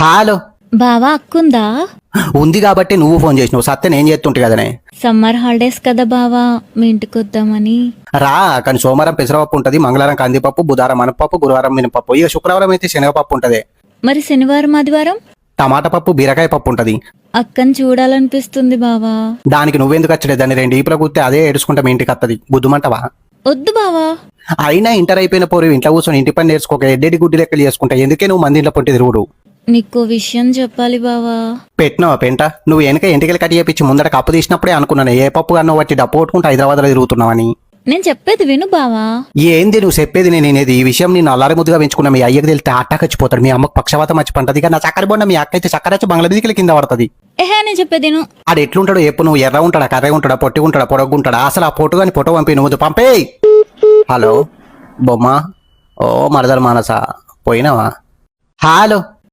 Hello బావా అక్కుందా? ఉంది కాబట్టి నువ్వు ఫోన్ చేసినావు, సత్తే నేను చేస్తుంటే కదనే. సమ్మర్ హాలిడేస్ కదా బావా, మీ ఇంటికి వద్దామని. రా, కానీ సోమవారం పెసరపప్పు ఉంటది, మంగళవారం కందిపప్పు, బుధవారం అనపప్పు, గురువారం మినపప్పు, ఇక శుక్రవారం అయితే శనగపప్పు ఉంటది. మరి శనివారం ఆదివారం టమాటా పప్పు, బీరకాయ పప్పు ఉంటది. అక్కని చూడాలనిపిస్తుంది బావా. దానికి నువ్వెందుకు వచ్చడే? దాన్ని రెండు ఈపుల కూర్తే అదే ఏడుచుకుంటా మీ ఇంటికి వస్తుంది. బుద్ధుమంటవా? వద్దు బావా. అయినా ఇంటర్ అయిపోయిన పోరు ఇంట్లో కూర్చొని ఇంటి పని నేర్చుకోక ఎడ్డెడి గుడ్డి లెక్కలు చేసుకుంటా. ఎందుకే నువ్వు మంది ఇంట్లో పొంటి తిరుగుడు? నీకో విషయం చెప్పాలి బావా. పెట్టినావా పెంట? నువ్వు వెనక ఎంటికలు కట్టి చేపించి ముందర కప్పు తీసినప్పుడే అనుకున్నాను ఏ పప్పు కన్నా వచ్చి డప్పు కొట్టుకుంటూ హైదరాబాద్లో తిరుగుతున్నావని. నేను చెప్పేది విను బావా. ఏంది నువ్వు చెప్పేది? నేనేది ఈ విషయం నేను అల్లారి ముద్దుగా పెంచుకున్నా. మీ అయ్యకి తెలితే అట్టాకచ్చిపోతాడు. మీ అమ్మకు పక్షవాతం వచ్చి పంటది. నా చక్కర బొండ మీ అక్క అయితే చక్కర వచ్చి బంగ్లా బీదికల కింద పడుతుంది. నేను చెప్పేది విను. ఆడు ఎట్లుంటాడు ఎప్పుడు? నువ్వు ఎర్ర ఉంటాడా, కర్ర ఉంటాడా, పొట్టి ఉంటాడా, పొడగ్గుంటాడా? అసలు ఆ పొట్టు కానీ పొట్టు పంపి నువ్వు పంపే. హలో బొమ్మ, ఓ మరదలు మానస, పోయినావా? హలో